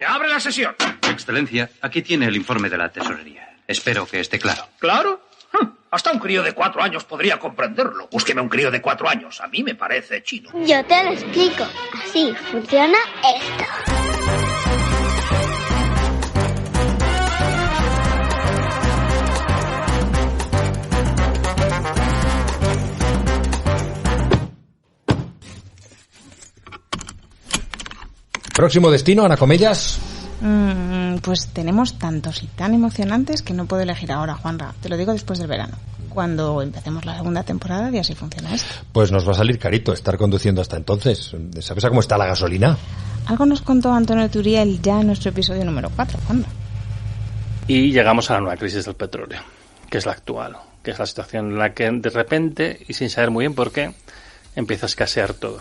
¡Abre la sesión! Excelencia, aquí tiene el informe de la tesorería. Espero que esté claro. ¿Claro? Hasta un crío de 4 años podría comprenderlo. Búsqueme un crío de 4 años. A mí me parece chino. Yo te lo explico. Así funciona esto. ¿Próximo destino, Ana Comellas? Pues tenemos tantos y tan emocionantes que no puedo elegir ahora, Juanra. Te lo digo después del verano. Cuando empecemos la segunda temporada y así funciona esto. Pues nos va a salir carito estar conduciendo hasta entonces. ¿Sabes a cómo está la gasolina? Algo nos contó Antonio Turiel ya en nuestro episodio número 4, Juanra. Y llegamos a la nueva crisis del petróleo, que es la actual, que es la situación en la que de repente, y sin saber muy bien por qué, empieza a escasear todo.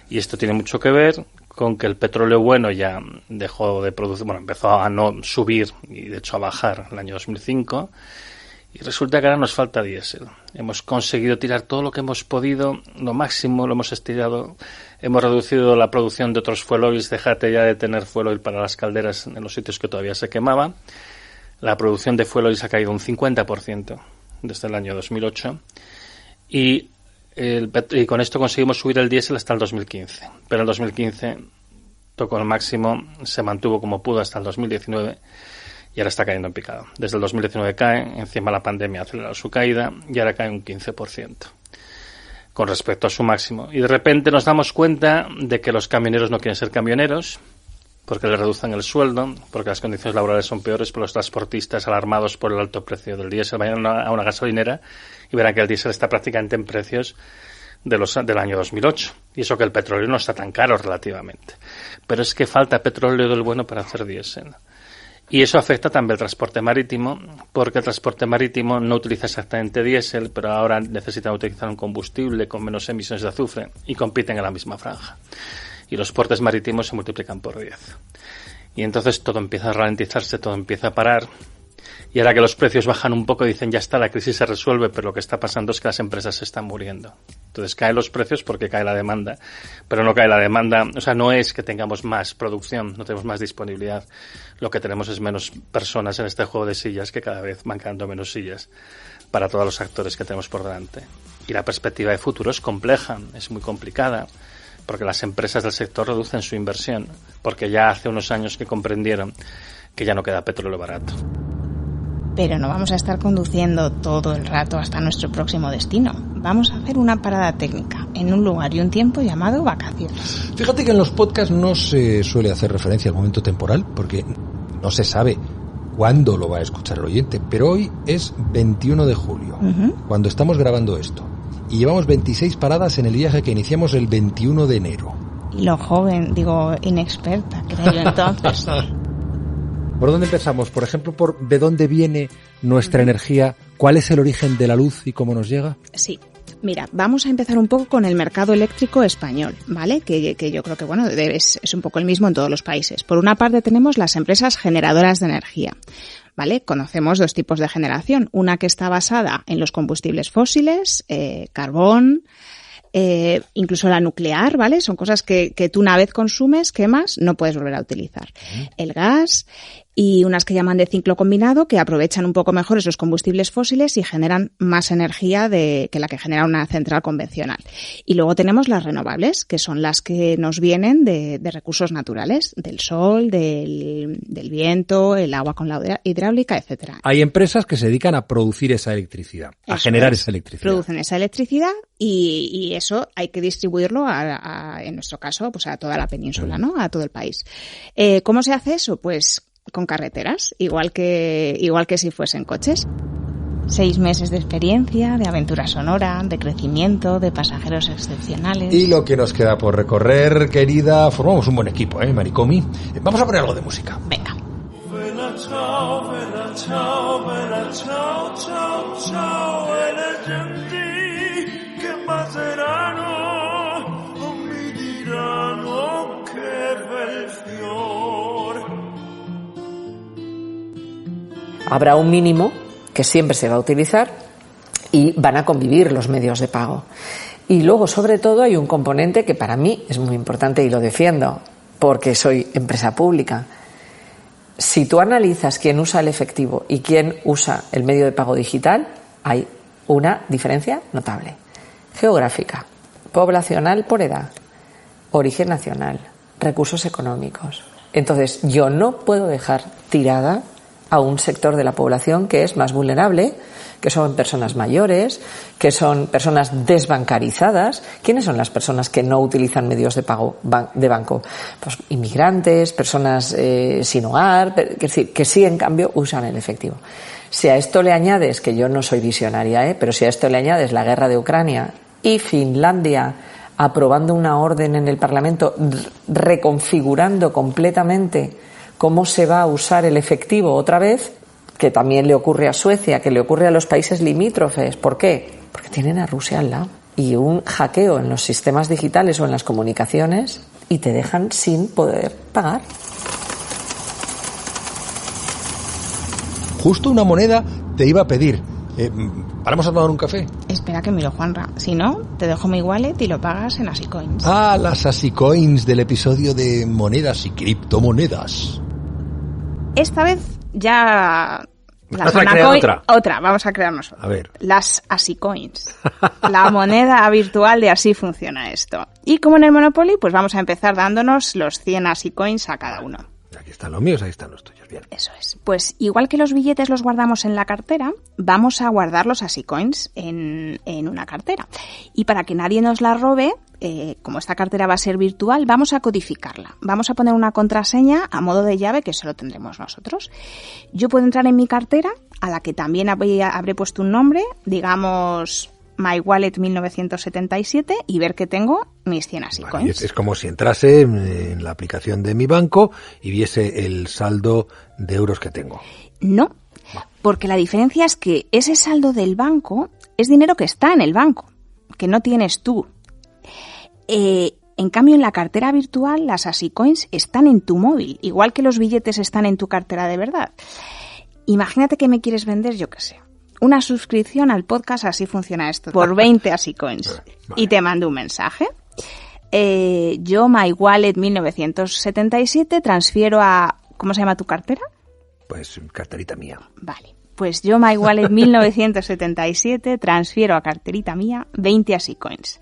Y esto tiene mucho que ver con que el petróleo bueno ya dejó de producir, empezó a no subir y de hecho a bajar el año 2005 y resulta que ahora nos falta diésel. Hemos conseguido tirar todo lo que hemos podido, lo máximo lo hemos estirado, hemos reducido la producción de otros fuel oils, déjate ya de tener fuel oil para las calderas en los sitios que todavía se quemaba. La producción de fuel oils ha caído un 50% desde el año 2008 y con esto conseguimos subir el diésel hasta el 2015. Pero el 2015 tocó el máximo, se mantuvo como pudo hasta el 2019 y ahora está cayendo en picado. Desde el 2019 cae, encima la pandemia ha acelerado su caída y ahora cae un 15% con respecto a su máximo. Y de repente nos damos cuenta de que los camioneros no quieren ser camioneros porque les reducen el sueldo, porque las condiciones laborales son peores, por los transportistas alarmados por el alto precio del diésel. Vayan a una gasolinera y verán que el diésel está prácticamente en precios del año 2008. Y eso que el petróleo no está tan caro relativamente. Pero es que falta petróleo del bueno para hacer diésel. Y eso afecta también al transporte marítimo, porque el transporte marítimo no utiliza exactamente diésel, pero ahora necesitan utilizar un combustible con menos emisiones de azufre y compiten en la misma franja. Y los portes marítimos se multiplican por 10. Y entonces todo empieza a ralentizarse, todo empieza a parar. Y ahora que los precios bajan un poco, dicen, ya está, la crisis se resuelve, pero lo que está pasando es que las empresas se están muriendo. Entonces caen los precios porque cae la demanda, pero no cae la demanda, o sea, no es que tengamos más producción, no tenemos más disponibilidad. Lo que tenemos es menos personas en este juego de sillas, que cada vez van quedando menos sillas para todos los actores que tenemos por delante. Y la perspectiva de futuro es compleja, es muy complicada, porque las empresas del sector reducen su inversión, porque ya hace unos años que comprendieron que ya no queda petróleo barato. Pero no vamos a estar conduciendo todo el rato hasta nuestro próximo destino. Vamos a hacer una parada técnica en un lugar y un tiempo llamado vacaciones. Fíjate que en los podcasts no se suele hacer referencia al momento temporal, porque no se sabe cuándo lo va a escuchar el oyente, pero hoy es 21 de julio, cuando estamos grabando esto. Y llevamos 26 paradas en el viaje que iniciamos el 21 de enero. Y lo joven, inexperta, creo yo entonces. ¿Por dónde empezamos? Por ejemplo, ¿por de dónde viene nuestra energía? ¿Cuál es el origen de la luz y cómo nos llega? Sí. Mira, vamos a empezar un poco con el mercado eléctrico español, ¿vale? Que yo creo que, es un poco el mismo en todos los países. Por una parte tenemos las empresas generadoras de energía, ¿vale? Conocemos dos tipos de generación. Una que está basada en los combustibles fósiles, carbón, incluso la nuclear, ¿vale? Son cosas que tú una vez consumes, quemas, no puedes volver a utilizar. El gas y unas que llaman de ciclo combinado, que aprovechan un poco mejor esos combustibles fósiles y generan más energía que la que genera una central convencional. Y luego tenemos las renovables, que son las que nos vienen de recursos naturales, del sol, del viento, el agua con la hidráulica, etcétera. Hay empresas que se dedican a producir esa electricidad, a generar esa electricidad. Producen esa electricidad y eso hay que distribuirlo en nuestro caso, pues a toda la península, ¿no? A todo el país. ¿Cómo se hace eso? Pues con carreteras, igual que si fuesen coches. 6 meses de experiencia, de aventura sonora, de crecimiento, de pasajeros excepcionales. Y lo que nos queda por recorrer, querida, formamos un buen equipo, Maricomi. Vamos a poner algo de música. Venga. Habrá un mínimo que siempre se va a utilizar y van a convivir los medios de pago. Y luego, sobre todo, hay un componente que para mí es muy importante y lo defiendo. porque soy empresa pública. Si tú analizas quién usa el efectivo y quién usa el medio de pago digital, hay una diferencia notable. Geográfica, poblacional por edad, origen nacional, recursos económicos. Entonces, yo no puedo dejar tirada a un sector de la población que es más vulnerable, que son personas mayores, que son personas desbancarizadas. ¿Quiénes son las personas que no utilizan medios de pago de banco? Pues inmigrantes, personas sin hogar, es decir, que sí, en cambio, usan el efectivo. Si a esto le añades, que yo no soy visionaria, pero si a esto le añades la guerra de Ucrania y Finlandia aprobando una orden en el Parlamento reconfigurando completamente cómo se va a usar el efectivo otra vez, que también le ocurre a Suecia, que le ocurre a los países limítrofes. ¿Por qué? Porque tienen a Rusia al lado. Y un hackeo en los sistemas digitales o en las comunicaciones y te dejan sin poder pagar. Justo una moneda te iba a pedir. ¿Paramos a tomar un café? Espera que miro, Juanra. Si no, te dejo mi wallet y lo pagas en Asicoins. Ah, las Asicoins del episodio de monedas y criptomonedas. Esta vez ya... ¿Vas a crear otra? Vamos a crearnos otra. A ver. Las Asicoins. La moneda virtual de Así funciona esto. Y como en el Monopoly, pues vamos a empezar dándonos los 100 Asicoins a cada uno. Aquí están los míos, ahí están los tuyos. Bien. Eso es. Pues igual que los billetes los guardamos en la cartera, vamos a guardar los Asicoins en una cartera. Y para que nadie nos la robe, como esta cartera va a ser virtual, vamos a codificarla. Vamos a poner una contraseña a modo de llave que solo tendremos nosotros. Yo puedo entrar en mi cartera, a la que también habré puesto un nombre, digamos My Wallet 1977, y ver que tengo mis 100 Asicoins. Vale, es como si entrase en la aplicación de mi banco y viese el saldo de euros que tengo. No, porque la diferencia es que ese saldo del banco es dinero que está en el banco, que no tienes tú. En cambio, en la cartera virtual, las Asicoins están en tu móvil, igual que los billetes están en tu cartera de verdad. Imagínate que me quieres vender, yo qué sé, una suscripción al podcast Así funciona esto, por 20 Asicoins. Vale. Y te mando un mensaje. Yo, My Wallet 1977, transfiero a... ¿Cómo se llama tu cartera? Pues carterita mía. Vale. Pues yo, My Wallet 1977, transfiero a carterita mía 20 Asicoins.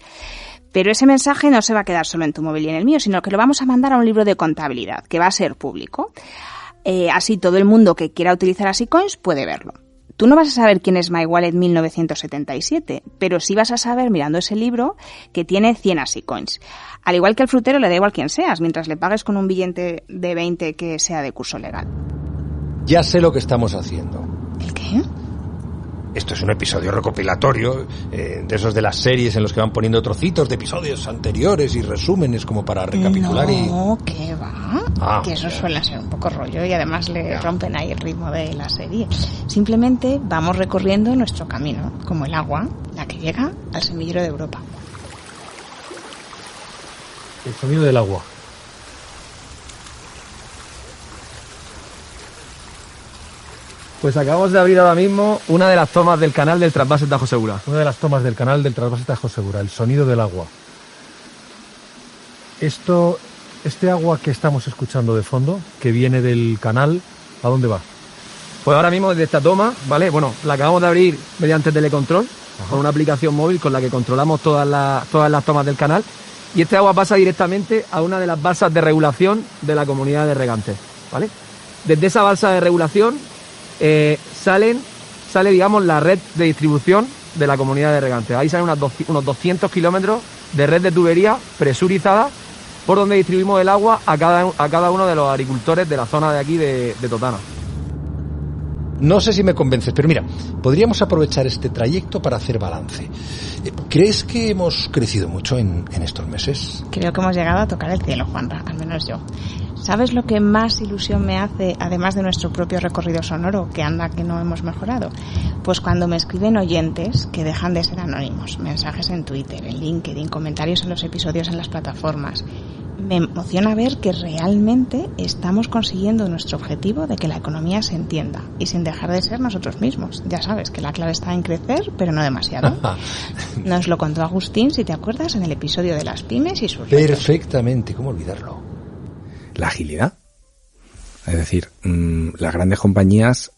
Pero ese mensaje no se va a quedar solo en tu móvil y en el mío, sino que lo vamos a mandar a un libro de contabilidad, que va a ser público. Así todo el mundo que quiera utilizar Asicoins puede verlo. Tú no vas a saber quién es My Wallet 1977, pero sí vas a saber, mirando ese libro, que tiene 100 Asicoins. Al igual que al frutero, le da igual quién seas, mientras le pagues con un billete de 20 que sea de curso legal. Ya sé lo que estamos haciendo. ¿El qué? Esto es un episodio recopilatorio, de esos de las series en los que van poniendo trocitos de episodios anteriores y resúmenes como para recapitular. No, ¿qué va? Que eso suele ser un poco rollo y además le rompen ahí el ritmo de la serie. Simplemente vamos recorriendo nuestro camino, como el agua, la que llega al semillero de Europa. El sonido del agua. Pues acabamos de abrir ahora mismo una de las tomas del canal del trasvase Tajo Segura. Una de las tomas del canal del trasvase Tajo Segura, el sonido del agua. Este agua que estamos escuchando de fondo, que viene del canal, ¿a dónde va? Pues ahora mismo desde esta toma, ¿vale? Bueno, la acabamos de abrir mediante telecontrol, con una aplicación móvil con la que controlamos todas las tomas del canal. Y este agua pasa directamente a una de las balsas de regulación de la comunidad de regantes, ¿vale? Desde esa balsa de regulación sale, digamos, la red de distribución de la comunidad de regantes. Ahí salen unos 200 kilómetros de red de tubería presurizada por donde distribuimos el agua a cada uno de los agricultores de la zona de aquí de Totana. No sé si me convences, pero mira, podríamos aprovechar este trayecto para hacer balance. ¿Crees que hemos crecido mucho en estos meses? Creo que hemos llegado a tocar el cielo, Juanra, al menos yo. ¿Sabes lo que más ilusión me hace, además de nuestro propio recorrido sonoro, que anda que no hemos mejorado? Pues cuando me escriben oyentes que dejan de ser anónimos, mensajes en Twitter, en LinkedIn, comentarios en los episodios en las plataformas. Me emociona ver que realmente estamos consiguiendo nuestro objetivo de que la economía se entienda y sin dejar de ser nosotros mismos. Ya sabes que la clave está en crecer, pero no demasiado. Nos lo contó Agustín, si te acuerdas, en el episodio de las pymes y sus retos. Perfectamente, ¿cómo olvidarlo? la agilidad. Es decir, las grandes compañías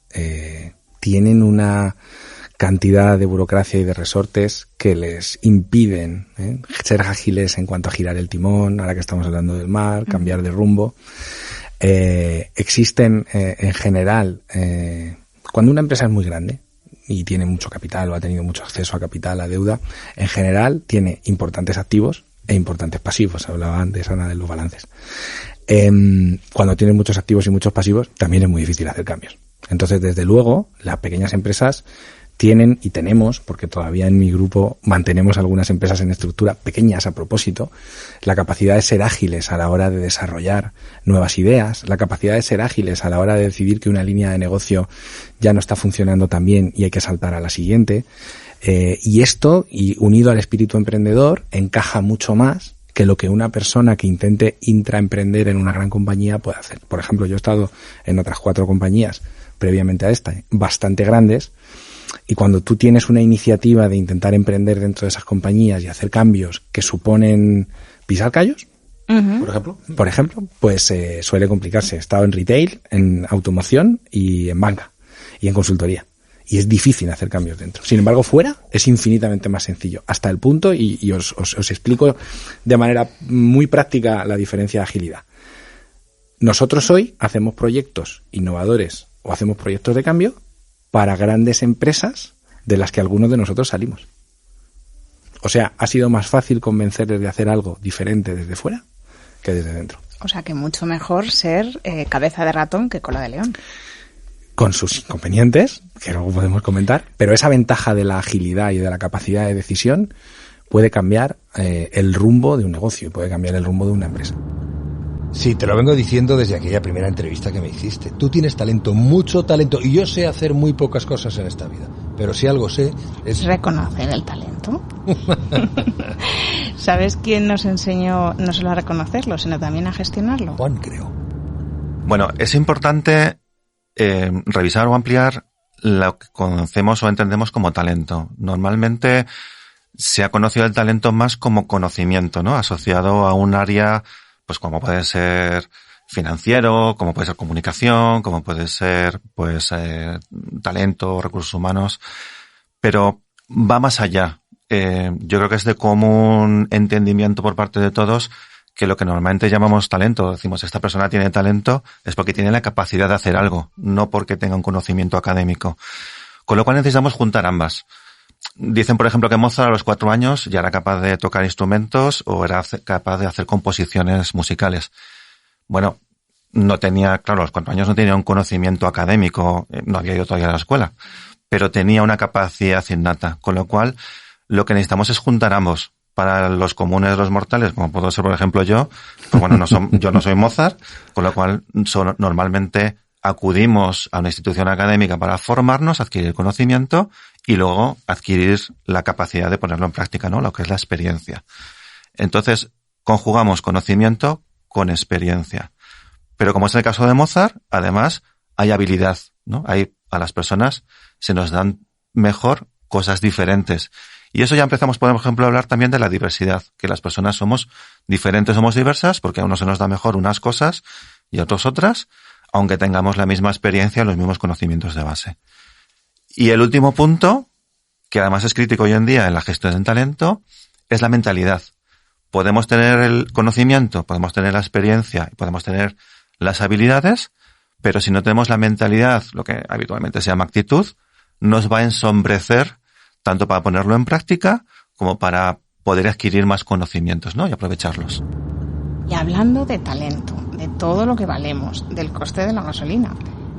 tienen una cantidad de burocracia y de resortes que les impiden ser ágiles en cuanto a girar el timón, ahora que estamos hablando del mar, cambiar de rumbo. Existen en general, cuando una empresa es muy grande y tiene mucho capital o ha tenido mucho acceso a capital, a deuda, en general tiene importantes activos e importantes pasivos. Hablaba antes, Ana, de los balances. Cuando tienes muchos activos y muchos pasivos, también es muy difícil hacer cambios. Entonces, desde luego, las pequeñas empresas tienen y tenemos, porque todavía en mi grupo mantenemos algunas empresas en estructura pequeñas a propósito, la capacidad de ser ágiles a la hora de desarrollar nuevas ideas, la capacidad de ser ágiles a la hora de decidir que una línea de negocio ya no está funcionando tan bien y hay que saltar a la siguiente. Y esto, y unido al espíritu emprendedor, encaja mucho más que lo que una persona que intente intraemprender en una gran compañía puede hacer. Por ejemplo, yo he estado en otras 4 compañías previamente a esta, bastante grandes, y cuando tú tienes una iniciativa de intentar emprender dentro de esas compañías y hacer cambios que suponen pisar callos, por ejemplo, pues suele complicarse. He estado en retail, en automoción y en banca y en consultoría. Y es difícil hacer cambios dentro. Sin embargo, fuera es infinitamente más sencillo. Hasta el punto, y os explico de manera muy práctica la diferencia de agilidad. Nosotros hoy hacemos proyectos innovadores o hacemos proyectos de cambio para grandes empresas de las que algunos de nosotros salimos. O sea, ha sido más fácil convencerles de hacer algo diferente desde fuera que desde dentro. O sea, que mucho mejor ser cabeza de ratón que cola de león. Con sus inconvenientes, que luego podemos comentar, pero esa ventaja de la agilidad y de la capacidad de decisión puede cambiar el rumbo de un negocio, puede cambiar el rumbo de una empresa. Sí, te lo vengo diciendo desde aquella primera entrevista que me hiciste. Tú tienes talento, mucho talento, y yo sé hacer muy pocas cosas en esta vida, pero si algo sé es... reconocer el talento. ¿Sabes quién nos enseñó no solo a reconocerlo, sino también a gestionarlo? Juan, creo. Bueno, es importante revisar o ampliar lo que conocemos o entendemos como talento. Normalmente se ha conocido el talento más como conocimiento, ¿no? Asociado a un área, pues como puede ser financiero, como puede ser comunicación, como puede ser, pues, talento, recursos humanos, pero va más allá. Yo creo que es de común entendimiento por parte de todos que lo que normalmente llamamos talento, decimos esta persona tiene talento, es porque tiene la capacidad de hacer algo, no porque tenga un conocimiento académico. Con lo cual necesitamos juntar ambas. Dicen, por ejemplo, que Mozart a los 4 años ya era capaz de tocar instrumentos o era capaz de hacer composiciones musicales. Bueno, no tenía, claro, a los 4 años no tenía un conocimiento académico, no había ido todavía a la escuela, pero tenía una capacidad innata, con lo cual lo que necesitamos es juntar ambos. Para los comunes, los mortales, como puedo ser, por ejemplo, yo, pues bueno, yo no soy Mozart, con lo cual normalmente acudimos a una institución académica para formarnos, adquirir conocimiento y luego adquirir la capacidad de ponerlo en práctica, ¿no? Lo que es la experiencia. Entonces, conjugamos conocimiento con experiencia. Pero como es el caso de Mozart, además, hay habilidad, ¿no? A las personas se nos dan mejor cosas diferentes. Y eso ya empezamos, por ejemplo, a hablar también de la diversidad, que las personas somos diferentes, somos diversas, porque a unos se nos da mejor unas cosas y a otros otras, aunque tengamos la misma experiencia, los mismos conocimientos de base. Y el último punto, que además es crítico hoy en día en la gestión del talento, es la mentalidad. Podemos tener el conocimiento, podemos tener la experiencia y podemos tener las habilidades, pero si no tenemos la mentalidad, lo que habitualmente se llama actitud, nos va a ensombrecer tanto para ponerlo en práctica como para poder adquirir más conocimientos, ¿no? Y aprovecharlos. Y hablando de talento, de todo lo que valemos, del coste de la gasolina,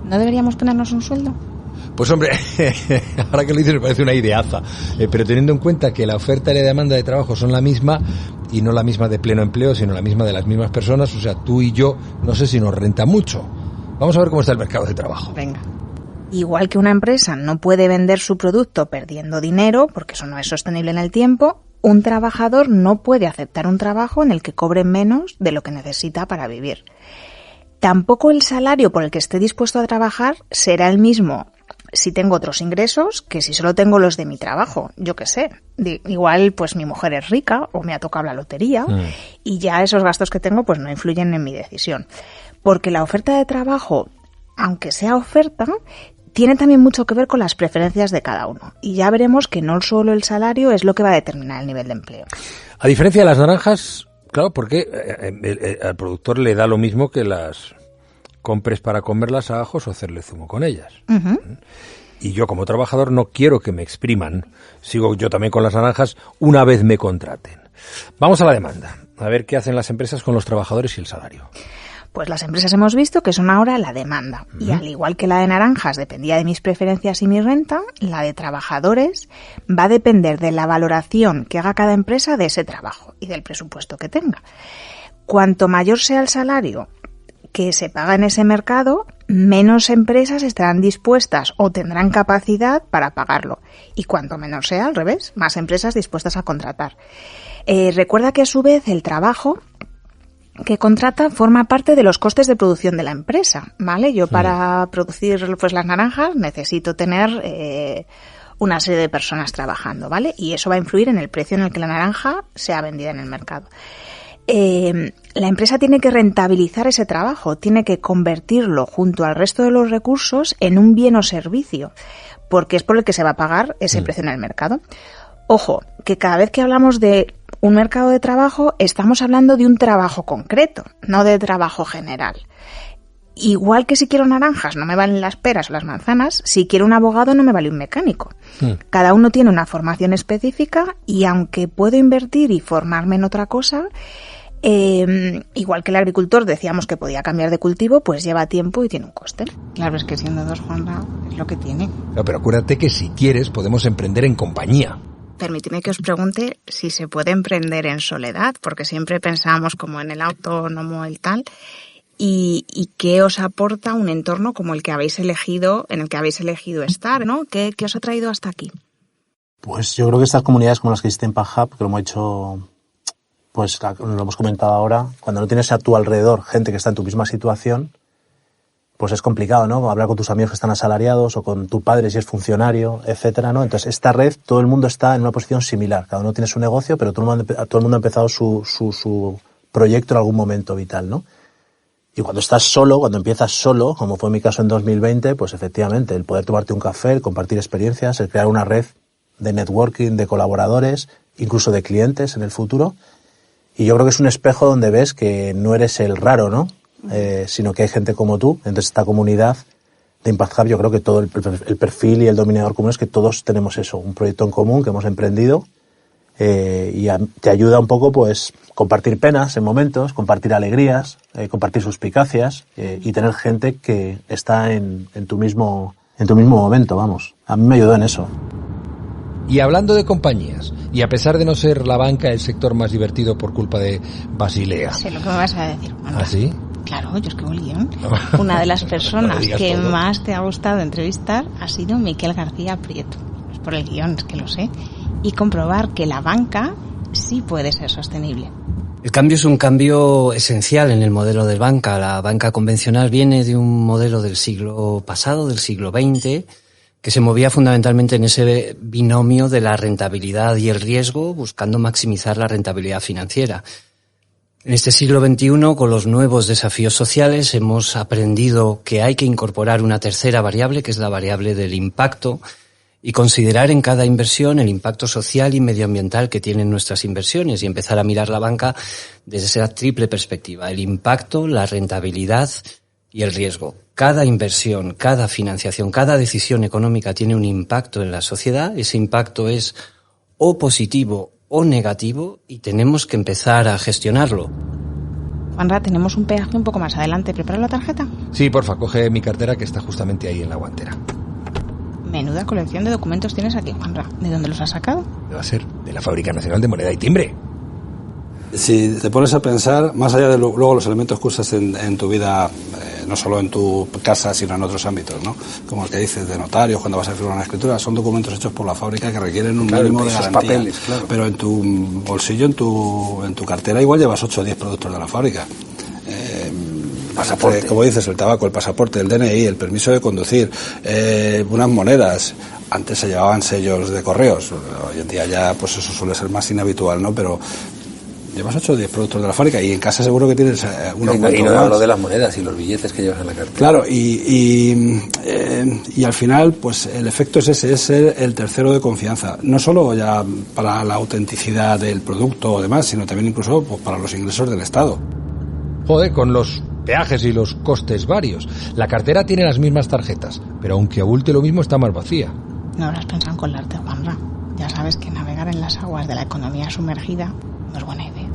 ¿no deberíamos ponernos un sueldo? Pues hombre, ahora que lo dices me parece una ideaza, pero teniendo en cuenta que la oferta y la demanda de trabajo son la misma, y no la misma de pleno empleo, sino la misma de las mismas personas, o sea, tú y yo, no sé si nos renta mucho. Vamos a ver cómo está el mercado de trabajo. Venga. Igual que una empresa no puede vender su producto perdiendo dinero, porque eso no es sostenible en el tiempo, un trabajador no puede aceptar un trabajo en el que cobre menos de lo que necesita para vivir. Tampoco el salario por el que esté dispuesto a trabajar será el mismo si tengo otros ingresos que si solo tengo los de mi trabajo. Yo qué sé, igual pues mi mujer es rica o me ha tocado la lotería y ya esos gastos que tengo pues no influyen en mi decisión. Porque la oferta de trabajo, aunque sea oferta, tiene también mucho que ver con las preferencias de cada uno. Y ya veremos que no solo el salario es lo que va a determinar el nivel de empleo. A diferencia de las naranjas, claro, porque al productor le da lo mismo que las compres para comerlas a ajos o hacerle zumo con ellas. Uh-huh. Y yo como trabajador no quiero que me expriman. Sigo yo también con las naranjas una vez me contraten. Vamos a la demanda. A ver qué hacen las empresas con los trabajadores y el salario. Pues las empresas hemos visto que son ahora la demanda. Uh-huh. Y al igual que la de naranjas dependía de mis preferencias y mi renta, la de trabajadores va a depender de la valoración que haga cada empresa de ese trabajo y del presupuesto que tenga. Cuanto mayor sea el salario que se paga en ese mercado, menos empresas estarán dispuestas o tendrán capacidad para pagarlo. Y cuanto menor sea, al revés, más empresas dispuestas a contratar. Recuerda que a su vez el trabajo que contrata forma parte de los costes de producción de la empresa, ¿vale? Yo para producir pues las naranjas necesito tener una serie de personas trabajando, ¿vale? Y eso va a influir en el precio en el que la naranja sea vendida en el mercado. La empresa tiene que rentabilizar ese trabajo, tiene que convertirlo junto al resto de los recursos en un bien o servicio, porque es por el que se va a pagar ese precio en el mercado. Ojo, que cada vez que hablamos de un mercado de trabajo, estamos hablando de un trabajo concreto, no de trabajo general. Igual que si quiero naranjas no me valen las peras o las manzanas, si quiero un abogado no me vale un mecánico. Cada uno tiene una formación específica y aunque puedo invertir y formarme en otra cosa, igual que el agricultor decíamos que podía cambiar de cultivo, pues lleva tiempo y tiene un coste. Claro, es que siendo dos, Juanra, es lo que tiene. No, pero acuérdate que si quieres podemos emprender en compañía. Permíteme que os pregunte si se puede emprender en soledad, porque siempre pensamos como en el autónomo, el tal, y qué os aporta un entorno como el que habéis elegido, en el que habéis elegido estar, ¿no? ¿Qué os ha traído hasta aquí? Pues yo creo que estas comunidades como las que existen en PagHub, que lo hemos hecho, pues lo hemos comentado ahora, cuando no tienes a tu alrededor gente que está en tu misma situación, pues es complicado, ¿no? Hablar con tus amigos que están asalariados o con tu padre si es funcionario, etcétera, ¿no? Entonces, esta red, todo el mundo está en una posición similar. Cada uno tiene su negocio, pero todo el mundo ha empezado su proyecto en algún momento vital, ¿no? Y cuando estás solo, cuando empiezas solo, como fue mi caso en 2020, pues efectivamente, el poder tomarte un café, el compartir experiencias, el crear una red de networking, de colaboradores, incluso de clientes en el futuro. Y yo creo que es un espejo donde ves que no eres el raro, ¿no? Sino que hay gente como tú. Entonces esta comunidad de Impact Hub, yo creo que todo el perfil y el denominador común es que todos tenemos eso, un proyecto en común que hemos emprendido y te ayuda un poco pues compartir penas en momentos, compartir alegrías, compartir suspicacias y tener gente que está en tu mismo momento, vamos. A mí me ayudó en eso. Y hablando de compañías, y a pesar de no ser la banca el sector más divertido por culpa de Basilea. Sé lo que me vas a decir. ¿Ah, sí? Claro, yo escribo el guión. Una de las personas que todo. Más te ha gustado entrevistar ha sido Miquel García Prieto. No es por el guión, es que lo sé. Y comprobar que la banca sí puede ser sostenible. El cambio es un cambio esencial en el modelo de banca. La banca convencional viene de un modelo del siglo pasado, del siglo XX, que se movía fundamentalmente en ese binomio de la rentabilidad y el riesgo, buscando maximizar la rentabilidad financiera. En este siglo XXI, con los nuevos desafíos sociales, hemos aprendido que hay que incorporar una tercera variable, que es la variable del impacto, y considerar en cada inversión el impacto social y medioambiental que tienen nuestras inversiones y empezar a mirar la banca desde esa triple perspectiva, el impacto, la rentabilidad y el riesgo. Cada inversión, cada financiación, cada decisión económica tiene un impacto en la sociedad. Ese impacto es o positivo o negativo y tenemos que empezar a gestionarlo. Juanra, tenemos un peaje un poco más adelante. ¿Prepara la tarjeta? Sí, porfa, coge mi cartera que está justamente ahí en la guantera. Menuda colección de documentos tienes aquí, Juanra. ¿De dónde los has sacado? Va a ser de la Fábrica Nacional de Moneda y Timbre. Si te pones a pensar, más allá de luego los elementos que usas en tu vida, no solo en tu casa, sino en otros ámbitos, ¿no? Como el que dices de notarios, cuando vas a firmar una escritura, son documentos hechos por la fábrica que requieren un mínimo de garantía. Papeles, claro. Pero en tu bolsillo, en tu cartera, igual llevas 8 o 10 productos de la fábrica. pasaporte, como dices, el tabaco, el pasaporte, el DNI, el permiso de conducir, unas monedas. Antes se llevaban sellos de correos, hoy en día ya pues eso suele ser más inhabitual, ¿no? Pero llevas 8 o 10 productos de la fábrica y en casa seguro que tienes unos cuantos Y no más. hablo de las monedas y los billetes que llevas en la cartera. Claro, y al final, pues el efecto es ese, es ser el tercero de confianza. No solo ya para la autenticidad del producto o demás, sino también incluso pues, para los ingresos del Estado. Joder, con los peajes y los costes varios. La cartera tiene las mismas tarjetas, pero aunque abulte lo mismo, está más vacía. No habrás pensado en colarte, Juanra. Ya sabes que navegar en las aguas de la economía sumergida no es buena idea.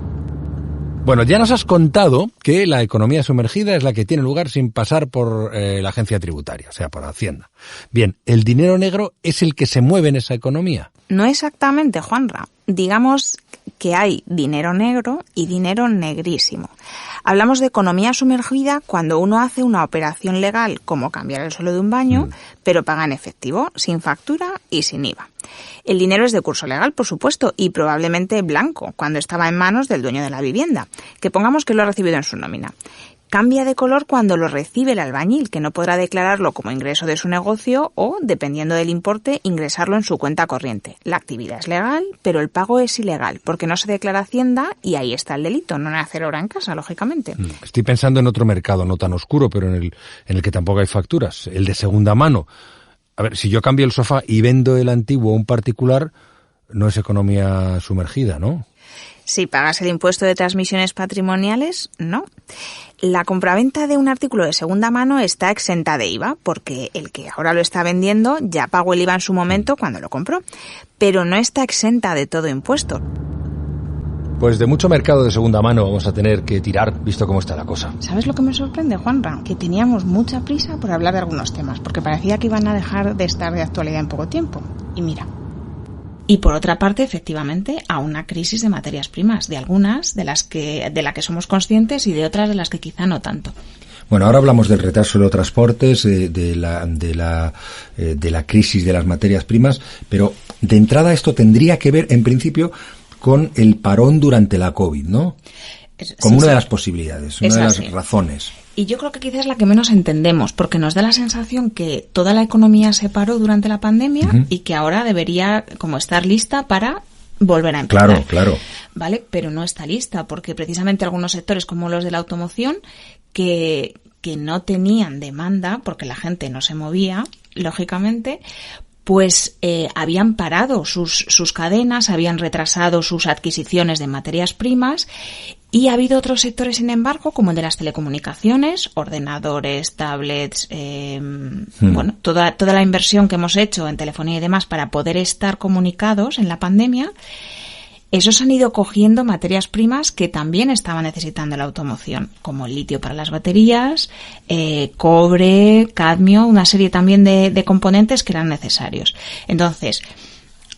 Bueno, ya nos has contado que la economía sumergida es la que tiene lugar sin pasar por la agencia tributaria, o sea, por Hacienda. Bien, ¿el dinero negro es el que se mueve en esa economía? No exactamente, Juanra. Digamos que hay dinero negro y dinero negrísimo. Hablamos de economía sumergida cuando uno hace una operación legal como cambiar el suelo de un baño, pero paga en efectivo, sin factura y sin IVA. El dinero es de curso legal, por supuesto, y probablemente blanco, cuando estaba en manos del dueño de la vivienda, que pongamos que lo ha recibido en su nómina. Cambia de color cuando lo recibe el albañil, que no podrá declararlo como ingreso de su negocio o, dependiendo del importe, ingresarlo en su cuenta corriente. La actividad es legal, pero el pago es ilegal, porque no se declara Hacienda y ahí está el delito, no en hacer obra en casa, lógicamente. Estoy pensando en otro mercado no tan oscuro, pero en el que tampoco hay facturas, el de segunda mano. A ver, si yo cambio el sofá y vendo el antiguo a un particular, no es economía sumergida, ¿no? Si pagas el impuesto de transmisiones patrimoniales, no. La compraventa de un artículo de segunda mano está exenta de IVA, porque el que ahora lo está vendiendo ya pagó el IVA en su momento cuando lo compró, pero no está exenta de todo impuesto. Pues de mucho mercado de segunda mano vamos a tener que tirar, visto cómo está la cosa. ¿Sabes lo que me sorprende, Juanra? Que teníamos mucha prisa por hablar de algunos temas, porque parecía que iban a dejar de estar de actualidad en poco tiempo. Y mira. Y por otra parte, efectivamente, a una crisis de materias primas, de algunas de la que somos conscientes y de otras de las que quizá no tanto. Bueno, ahora hablamos del retraso de los transportes, de la crisis de las materias primas, pero de entrada esto tendría que ver, en principio, con el parón durante la COVID, ¿no? Como una de las posibilidades, una de las razones. Y yo creo que quizás es la que menos entendemos, porque nos da la sensación que toda la economía se paró durante la pandemia y que ahora debería como estar lista para volver a empezar. Claro. ¿Vale? Pero no está lista, porque precisamente algunos sectores como los de la automoción, que no tenían demanda, porque la gente no se movía, lógicamente, pues habían parado sus cadenas, habían retrasado sus adquisiciones de materias primas. Y ha habido otros sectores, sin embargo, como el de las telecomunicaciones, ordenadores, tablets, bueno, toda la inversión que hemos hecho en telefonía y demás para poder estar comunicados en la pandemia, esos han ido cogiendo materias primas que también estaba necesitando la automoción, como el litio para las baterías, cobre, cadmio, una serie también de componentes que eran necesarios. Entonces,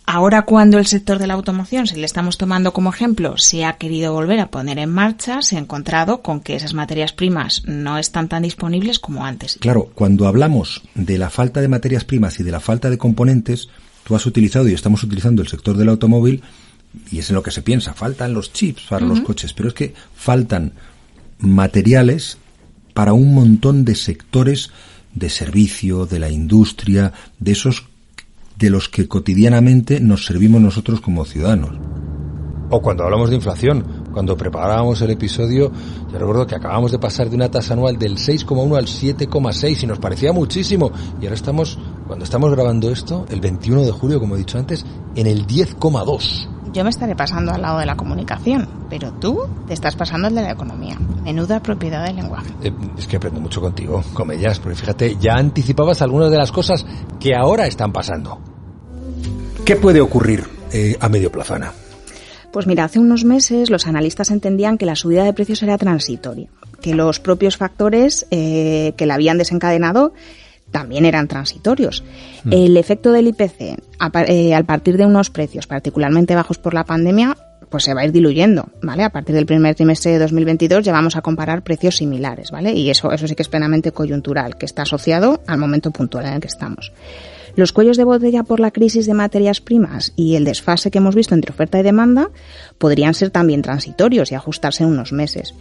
ahora cuando el sector de la automoción, si le estamos tomando como ejemplo, se ha querido volver a poner en marcha, se ha encontrado con que esas materias primas no están tan disponibles como antes. Claro, cuando hablamos de la falta de materias primas y de la falta de componentes, tú has utilizado y estamos utilizando el sector del automóvil, y es en lo que se piensa, faltan los chips para los coches, pero es que faltan materiales para un montón de sectores de servicio, de la industria, de esos de los que cotidianamente nos servimos nosotros como ciudadanos. O cuando hablamos de inflación, cuando preparábamos el episodio, yo recuerdo que acabamos de pasar de una tasa anual del 6,1 al 7,6 y nos parecía muchísimo. Y ahora cuando estamos grabando esto, el 21 de julio, como he dicho antes, en el 10,2. Yo me estaré pasando al lado de la comunicación, pero tú te estás pasando al de la economía. Menuda propiedad del lenguaje. Es que aprendo mucho contigo, Comellas, porque fíjate, ya anticipabas algunas de las cosas que ahora están pasando. ¿Qué puede ocurrir a medio plazo, Ana? Pues mira, hace unos meses los analistas entendían que la subida de precios era transitoria, que los propios factores que la habían desencadenado también eran transitorios. El efecto del IPC al partir de unos precios particularmente bajos por la pandemia, pues se va a ir diluyendo, ¿vale? A partir del primer trimestre de 2022 ya vamos a comparar precios similares, ¿vale? Y eso sí que es plenamente coyuntural, que está asociado al momento puntual en el que estamos. Los cuellos de botella por la crisis de materias primas y el desfase que hemos visto entre oferta y demanda podrían ser también transitorios y ajustarse en unos meses.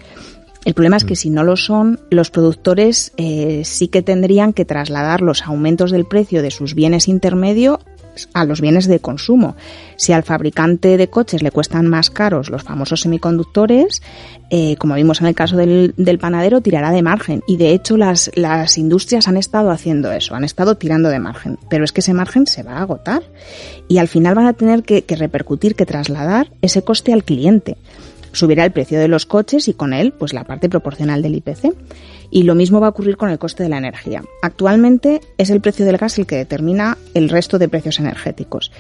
El problema es que si no lo son, los productores sí que tendrían que trasladar los aumentos del precio de sus bienes intermedios a los bienes de consumo. Si al fabricante de coches le cuestan más caros los famosos semiconductores, como vimos en el caso del panadero, tirará de margen. Y de hecho las industrias han estado haciendo eso, han estado tirando de margen. Pero es que ese margen se va a agotar y al final van a tener que repercutir, que trasladar ese coste al cliente. Subirá el precio de los coches y con él pues la parte proporcional del IPC. Y lo mismo va a ocurrir con el coste de la energía. Actualmente es el precio del gas el que determina el resto de precios energéticos.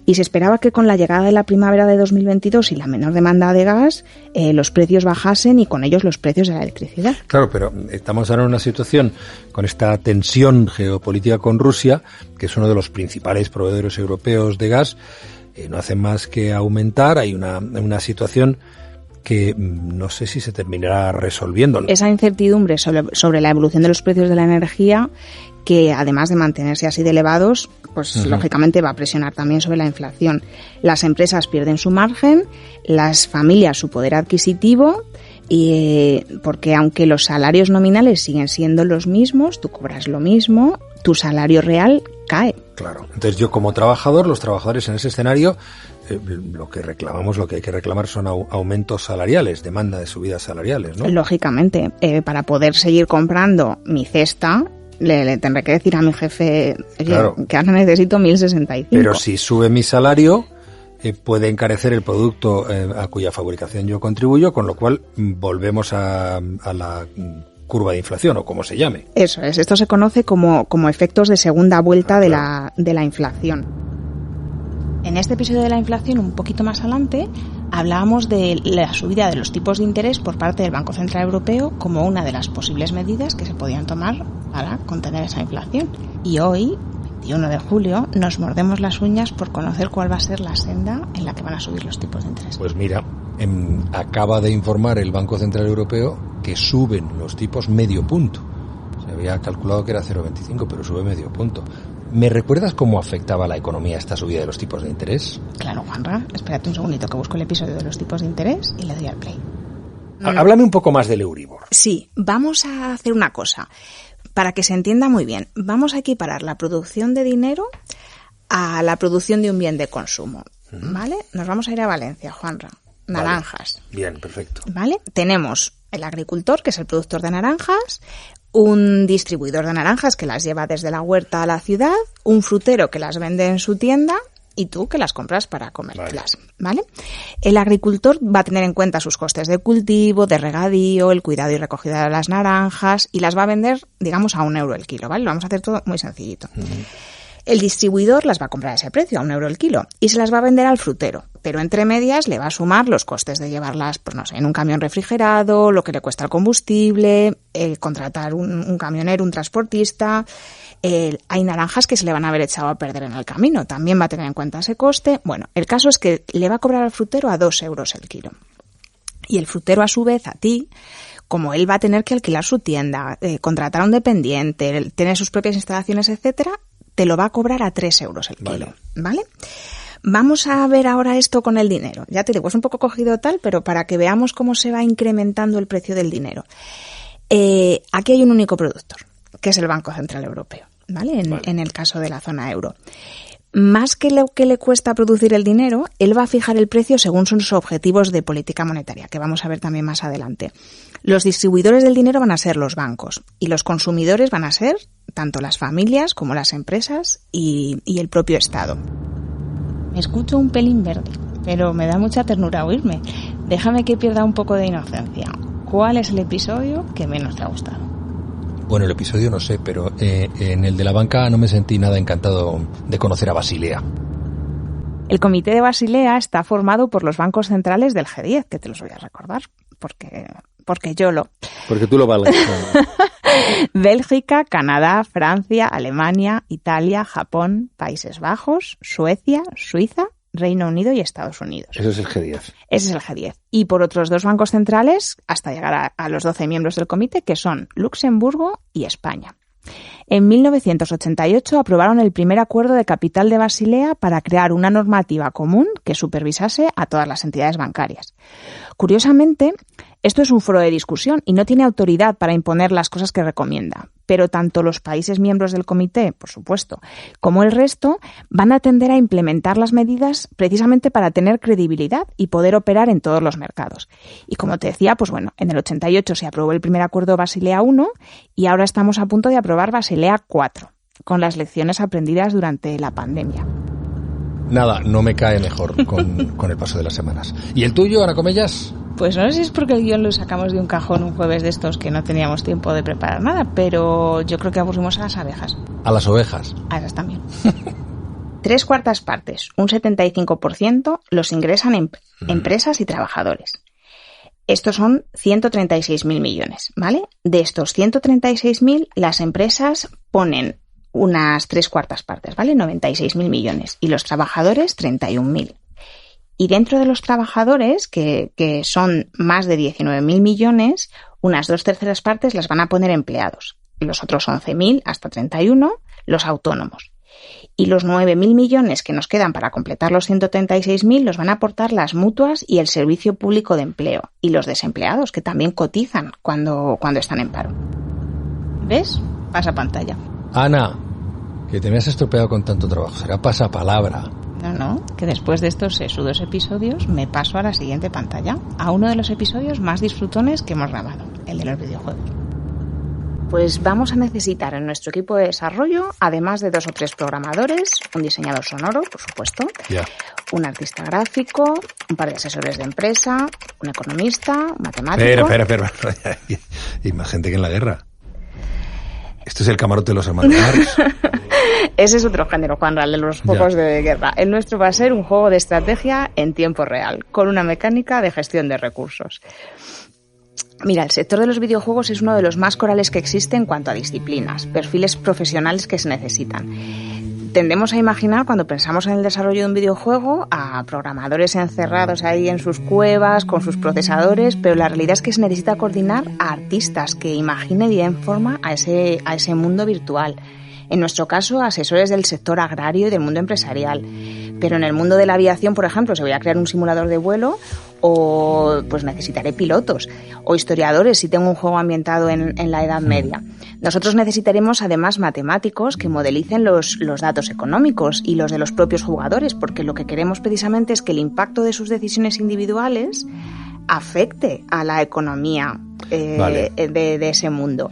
Y se esperaba que con la llegada de la primavera de 2022 y la menor demanda de gas, los precios bajasen y con ellos los precios de la electricidad. Claro, pero estamos ahora en una situación con esta tensión geopolítica con Rusia, que es uno de los principales proveedores europeos de gas, no hacen más que aumentar. Hay una situación que no sé si se terminará resolviendo, ¿no? Esa incertidumbre sobre la evolución de los precios de la energía, que además de mantenerse así de elevados, pues lógicamente va a presionar también sobre la inflación. Las empresas pierden su margen, las familias su poder adquisitivo, porque aunque los salarios nominales siguen siendo los mismos, tú cobras lo mismo, tu salario real cae. Claro. Entonces yo como trabajador, los trabajadores en ese escenario, lo que hay que reclamar son aumentos salariales, demanda de subidas salariales, ¿no? Lógicamente, para poder seguir comprando mi cesta, le tendré que decir a mi jefe, claro, que ahora necesito 1.065. Pero si sube mi salario, puede encarecer el producto a cuya fabricación yo contribuyo, con lo cual volvemos a la curva de inflación, o como se llame. Eso es, esto se conoce como efectos de segunda vuelta de la inflación. En este episodio de la inflación, un poquito más adelante, hablábamos de la subida de los tipos de interés por parte del Banco Central Europeo como una de las posibles medidas que se podían tomar para contener esa inflación. Y hoy, 21 de julio, nos mordemos las uñas por conocer cuál va a ser la senda en la que van a subir los tipos de interés. Pues mira, acaba de informar el Banco Central Europeo que suben los tipos medio punto. Se había calculado que era 0,25, pero sube medio punto. ¿Me recuerdas cómo afectaba a la economía esta subida de los tipos de interés? Claro, Juanra. Espérate un segundito que busco el episodio de los tipos de interés y le doy al play. Háblame un poco más del Euribor. Sí, vamos a hacer una cosa. Para que se entienda muy bien, vamos a equiparar la producción de dinero a la producción de un bien de consumo. ¿Vale? Nos vamos a ir a Valencia, Juanra. Naranjas. Vale. Bien, perfecto. ¿Vale? Tenemos el agricultor, que es el productor de naranjas, un distribuidor de naranjas que las lleva desde la huerta a la ciudad, un frutero que las vende en su tienda y tú que las compras para comértelas, ¿vale? El agricultor va a tener en cuenta sus costes de cultivo, de regadío, el cuidado y recogida de las naranjas y las va a vender, digamos, a 1 euro el kilo, ¿vale? Lo vamos a hacer todo muy sencillito. El distribuidor las va a comprar a ese precio, a 1 euro el kilo, y se las va a vender al frutero. Pero entre medias le va a sumar los costes de llevarlas, pues no sé, en un camión refrigerado, lo que le cuesta el combustible, contratar un camionero, un transportista. Hay naranjas que se le van a haber echado a perder en el camino. También va a tener en cuenta ese coste. Bueno, el caso es que le va a cobrar al frutero a 2 euros el kilo. Y el frutero, a su vez, a ti, como él va a tener que alquilar su tienda, contratar a un dependiente, tener sus propias instalaciones, etcétera, te lo va a cobrar a 3 euros el kilo, ¿vale? Vamos a ver ahora esto con el dinero. Ya te digo, es un poco cogido tal, pero para que veamos cómo se va incrementando el precio del dinero. Aquí hay un único productor, que es el Banco Central Europeo, ¿vale? En el caso de la zona euro. Más que lo que le cuesta producir el dinero, él va a fijar el precio según sus objetivos de política monetaria, que vamos a ver también más adelante. Los distribuidores del dinero van a ser los bancos y los consumidores van a ser tanto las familias como las empresas y el propio Estado. Me escucho un pelín verde, pero me da mucha ternura oírme. Déjame que pierda un poco de inocencia. ¿Cuál es el episodio que menos te ha gustado? Bueno, el episodio no sé, pero en el de la banca no me sentí nada encantado de conocer a Basilea. El comité de Basilea está formado por los bancos centrales del G10, que te los voy a recordar, porque yo lo... Porque tú lo vales. Bélgica, Canadá, Francia, Alemania, Italia, Japón, Países Bajos, Suecia, Suiza, Reino Unido y Estados Unidos. Eso es el G10. Ese es el G10. Y por otros 2 bancos centrales, hasta llegar a los 12 miembros del comité, que son Luxemburgo y España. En 1988 aprobaron el primer acuerdo de capital de Basilea para crear una normativa común que supervisase a todas las entidades bancarias. Curiosamente, Esto es un foro de discusión y no tiene autoridad para imponer las cosas que recomienda. Pero tanto los países miembros del comité, por supuesto, como el resto, van a tender a implementar las medidas precisamente para tener credibilidad y poder operar en todos los mercados. Y como te decía, pues bueno, en el 88 se aprobó el primer acuerdo Basilea I y ahora estamos a punto de aprobar Basilea IV, con las lecciones aprendidas durante la pandemia. Nada, no me cae mejor con el paso de las semanas. ¿Y el tuyo, Ana Comellas? Pues no sé si es porque el guión lo sacamos de un cajón un jueves de estos que no teníamos tiempo de preparar nada, pero yo creo que aburrimos a las abejas. A las ovejas. A esas también. 3/4 partes, un 75%, los ingresan empresas y trabajadores. Estos son 136.000 millones, ¿vale? De estos 136.000, las empresas ponen unas 3/4 partes, ¿vale? 96.000 millones. Y los trabajadores, 31.000. Y dentro de los trabajadores, que son más de 19.000 millones, unas 2/3 partes las van a poner empleados. Y los otros 11.000 hasta 31, los autónomos. Y los 9.000 millones que nos quedan para completar los 136.000 los van a aportar las mutuas y el Servicio Público de Empleo. Y los desempleados, que también cotizan cuando están en paro. ¿Ves? Pasa pantalla. Ana, que te me has estropeado con tanto trabajo. Será pasapalabra. No, que después de estos sesudos episodios me paso a la siguiente pantalla, a uno de los episodios más disfrutones que hemos grabado, el de los videojuegos. Pues vamos a necesitar en nuestro equipo de desarrollo, además de 2 o 3 programadores, un diseñador sonoro, por supuesto, un artista gráfico, un par de asesores de empresa, un economista, un matemático... Espera. Hay más gente que en la guerra. Esto es el camarote de los hermanos Marx. Ese es otro género, Juanra, el de los juegos de guerra. El nuestro va a ser un juego de estrategia en tiempo real, con una mecánica de gestión de recursos. Mira, el sector de los videojuegos es uno de los más corales que existe en cuanto a disciplinas, perfiles profesionales que se necesitan. Tendemos a imaginar, cuando pensamos en el desarrollo de un videojuego, a programadores encerrados ahí en sus cuevas, con sus procesadores, pero la realidad es que se necesita coordinar a artistas que imaginen y den forma a ese mundo virtual. En nuestro caso, asesores del sector agrario y del mundo empresarial. Pero en el mundo de la aviación, por ejemplo, si voy a crear un simulador de vuelo, o pues necesitaré pilotos, o historiadores si tengo un juego ambientado en la Edad Media. Nosotros necesitaremos además matemáticos que modelicen los datos económicos y los de los propios jugadores, porque lo que queremos precisamente es que el impacto de sus decisiones individuales afecte a la economía de ese mundo.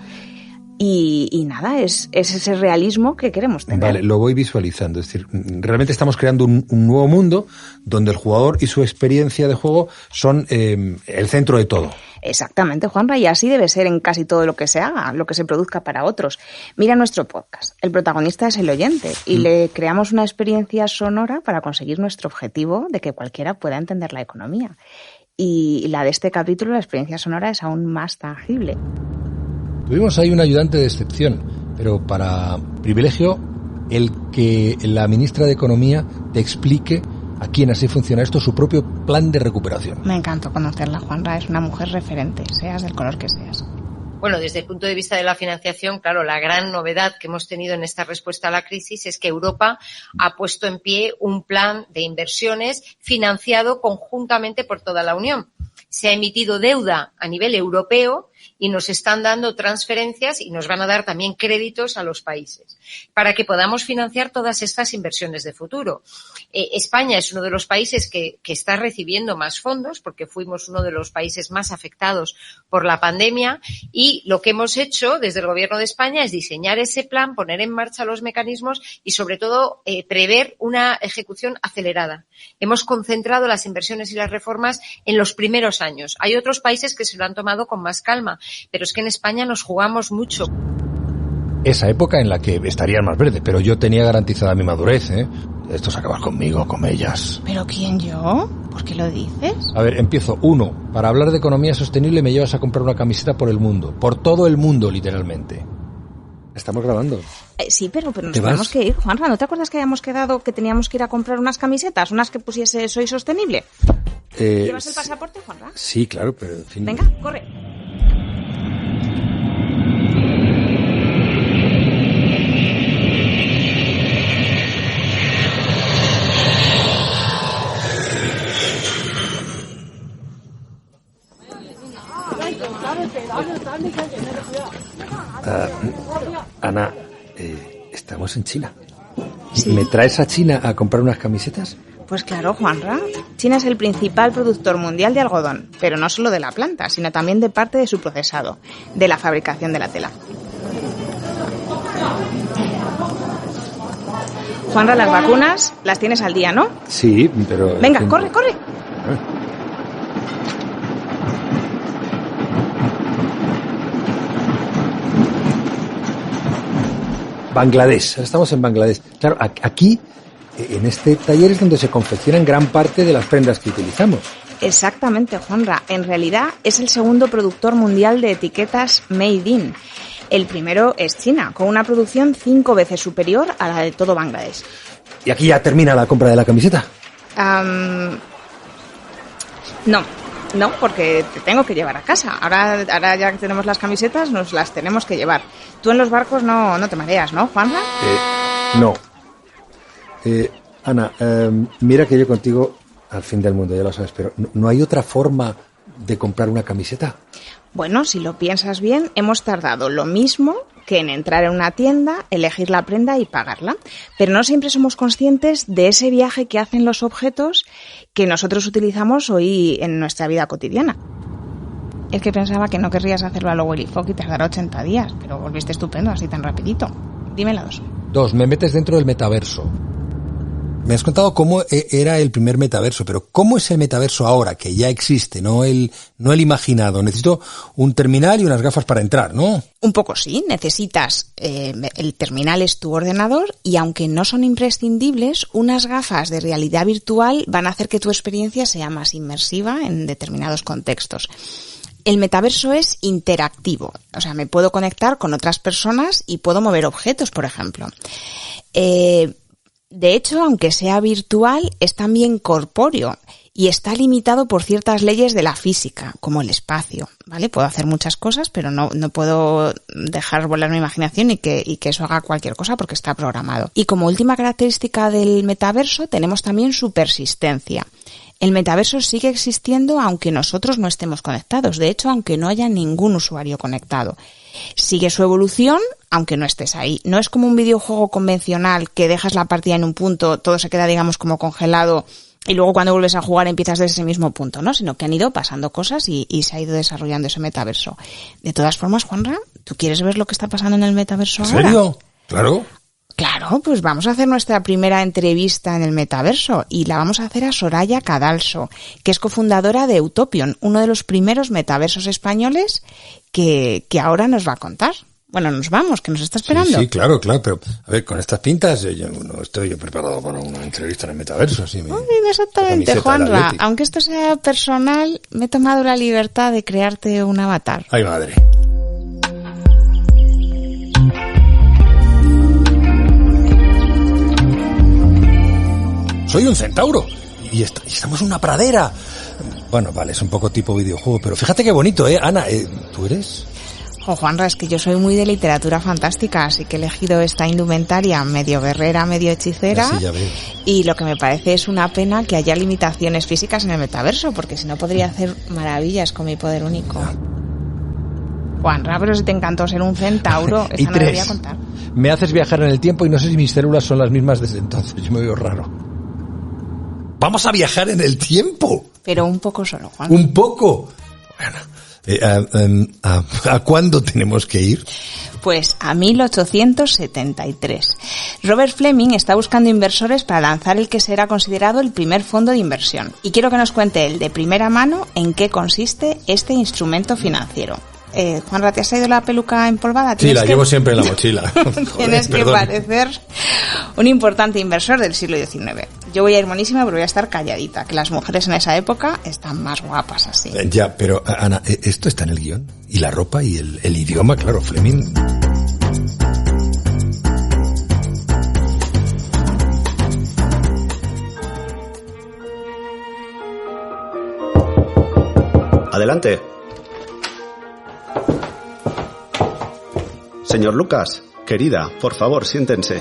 Y nada, es ese realismo que queremos tener. Vale, lo voy visualizando. Es decir, realmente estamos creando un nuevo mundo donde el jugador y su experiencia de juego son el centro de todo. Exactamente, Juanra, y así debe ser en casi todo lo que se haga, lo que se produzca para otros. Mira nuestro podcast. El protagonista es el oyente y le creamos una experiencia sonora para conseguir nuestro objetivo de que cualquiera pueda entender la economía. Y la de este capítulo, la experiencia sonora, es aún más tangible. Tuvimos ahí un ayudante de excepción, pero para privilegio, el que la ministra de Economía te explique a quién así funciona esto, su propio plan de recuperación. Me encantó conocerla, Juanra, es una mujer referente, seas del color que seas. Bueno, desde el punto de vista de la financiación, claro, la gran novedad que hemos tenido en esta respuesta a la crisis es que Europa ha puesto en pie un plan de inversiones financiado conjuntamente por toda la Unión. Se ha emitido deuda a nivel europeo y nos están dando transferencias y nos van a dar también créditos a los países para que podamos financiar todas estas inversiones de futuro. España es uno de los países que está recibiendo más fondos porque fuimos uno de los países más afectados por la pandemia y lo que hemos hecho desde el Gobierno de España es diseñar ese plan, poner en marcha los mecanismos y sobre todo prever una ejecución acelerada. Hemos concentrado las inversiones y las reformas en los primeros años. Hay otros países que se lo han tomado con más calma, pero es que en España nos jugamos mucho. Esa época en la que estarían más verdes, pero yo tenía garantizada mi madurez, ¿eh? Esto se acaba conmigo, con ellas. ¿Pero quién, yo? ¿Por qué lo dices? A ver, empiezo. 1. Para hablar de economía sostenible me llevas a comprar una camiseta por el mundo. Por todo el mundo, literalmente. Estamos grabando. Sí, pero nos tenemos que ir, Juanra. ¿No te acuerdas que habíamos quedado que teníamos que ir a comprar unas camisetas? Unas que pusiese Soy Sostenible. ¿Llevas el pasaporte, Juanra? Sí, claro, pero en fin. Venga, corre. Ana, estamos en China. ¿Sí? ¿Me traes a China a comprar unas camisetas? Pues claro, Juanra. China es el principal productor mundial de algodón, pero no solo de la planta, sino también de parte de su procesado, de la fabricación de la tela. Juanra, las vacunas las tienes al día, ¿no? Sí, pero... Venga, corre, corre. Bangladesh, ahora estamos en Bangladesh. Claro, aquí, en este taller es donde se confeccionan gran parte de las prendas que utilizamos. Exactamente, Juanra. En realidad es el segundo productor mundial de etiquetas Made in. El primero es China, con una producción 5 veces superior a la de todo Bangladesh. ¿Y aquí ya termina la compra de la camiseta? No, porque te tengo que llevar a casa. Ahora ya que tenemos las camisetas, nos las tenemos que llevar. Tú en los barcos no te mareas, ¿no, Juanra? No. Ana, mira que yo contigo al fin del mundo, ya lo sabes, pero ¿no hay otra forma de comprar una camiseta? Bueno, si lo piensas bien, hemos tardado lo mismo que en entrar en una tienda, elegir la prenda y pagarla. Pero no siempre somos conscientes de ese viaje que hacen los objetos que nosotros utilizamos hoy en nuestra vida cotidiana. Es que pensaba que no querrías hacerlo a lo Willy Fogg y tardar 80 días, pero volviste estupendo así tan rapidito. Dime la 2. 2, me metes dentro del metaverso. Me has contado cómo era el primer metaverso, pero ¿cómo es el metaverso ahora, que ya existe, no el imaginado? Necesito un terminal y unas gafas para entrar, ¿no? Un poco sí, necesitas, el terminal es tu ordenador y aunque no son imprescindibles, unas gafas de realidad virtual van a hacer que tu experiencia sea más inmersiva en determinados contextos. El metaverso es interactivo, o sea, me puedo conectar con otras personas y puedo mover objetos, por ejemplo. De hecho, aunque sea virtual, es también corpóreo y está limitado por ciertas leyes de la física, como el espacio, ¿vale? Puedo hacer muchas cosas, pero no puedo dejar volar mi imaginación y que eso haga cualquier cosa porque está programado. Y como última característica del metaverso, tenemos también su persistencia. El metaverso sigue existiendo aunque nosotros no estemos conectados. De hecho, aunque no haya ningún usuario conectado. Sigue su evolución, aunque no estés ahí. No es como un videojuego convencional que dejas la partida en un punto, todo se queda, digamos, como congelado y luego cuando vuelves a jugar empiezas desde ese mismo punto, ¿no? Sino que han ido pasando cosas y se ha ido desarrollando ese metaverso. De todas formas, Juanra, ¿tú quieres ver lo que está pasando en el metaverso ahora? ¿En serio? Claro. Claro, pues vamos a hacer nuestra primera entrevista en el metaverso y la vamos a hacer a Soraya Cadalso, que es cofundadora de Utopion, uno de los primeros metaversos españoles que ahora nos va a contar. Bueno, nos vamos, que nos está esperando. Sí, claro, pero a ver, con estas pintas no estoy yo preparado para una entrevista en el metaverso. Así exactamente, Juanra. Aunque esto sea personal, me he tomado la libertad de crearte un avatar. ¡Ay, madre! Soy un centauro y estamos en una pradera. Bueno, vale, es un poco tipo videojuego, pero fíjate qué bonito, Ana, ¿tú eres? Juanra, es que yo soy muy de literatura fantástica, así que he elegido esta indumentaria medio guerrera, medio hechicera. Sí, ya veo. Y lo que me parece es una pena que haya limitaciones físicas en el metaverso, porque si no podría hacer maravillas con mi poder único. Juanra, pero si te encantó ser un centauro, esa no debería contar. Me haces viajar en el tiempo y no sé si mis células son las mismas desde entonces, yo me veo raro. ¡Vamos a viajar en el tiempo! Pero un poco solo, Juanra. ¿Un poco? Bueno, ¿a cuándo tenemos que ir? Pues a 1873. Robert Fleming está buscando inversores para lanzar el que será considerado el primer fondo de inversión. Y quiero que nos cuente él de primera mano en qué consiste este instrumento financiero. Juanra, ¿te has traído la peluca empolvada? Sí, la llevo siempre en la mochila. Tienes que parecer un importante inversor del siglo XIX. Yo voy a ir monísima, pero voy a estar calladita, que las mujeres en esa época están más guapas así. Ya, pero Ana, esto está en el guión. Y la ropa y el idioma, claro, Fleming. Adelante. Señor Lucas, querida, por favor, siéntense.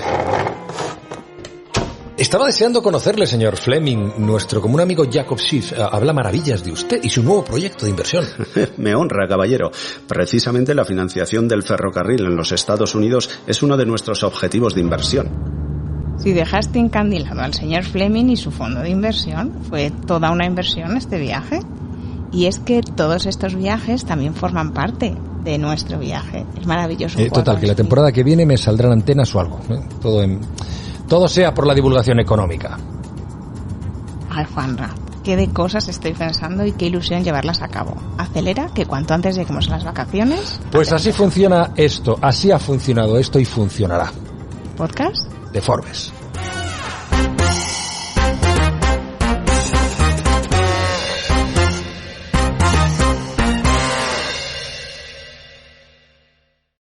Estaba deseando conocerle, señor Fleming. Nuestro común amigo Jacob Schiff habla maravillas de usted y su nuevo proyecto de inversión. Me honra, caballero. Precisamente la financiación del ferrocarril en los Estados Unidos es uno de nuestros objetivos de inversión. Si dejaste encandilado al señor Fleming y su fondo de inversión, fue toda una inversión este viaje. Y es que todos estos viajes también forman parte de nuestro viaje. Es maravilloso. Total, que la temporada que viene me saldrán antenas o algo. Todo sea por la divulgación económica. Ay, Juanra, qué de cosas estoy pensando y qué ilusión llevarlas a cabo. Acelera, que cuanto antes lleguemos a las vacaciones... Pues así funciona esto, así ha funcionado esto y funcionará. ¿Podcast? De Forbes.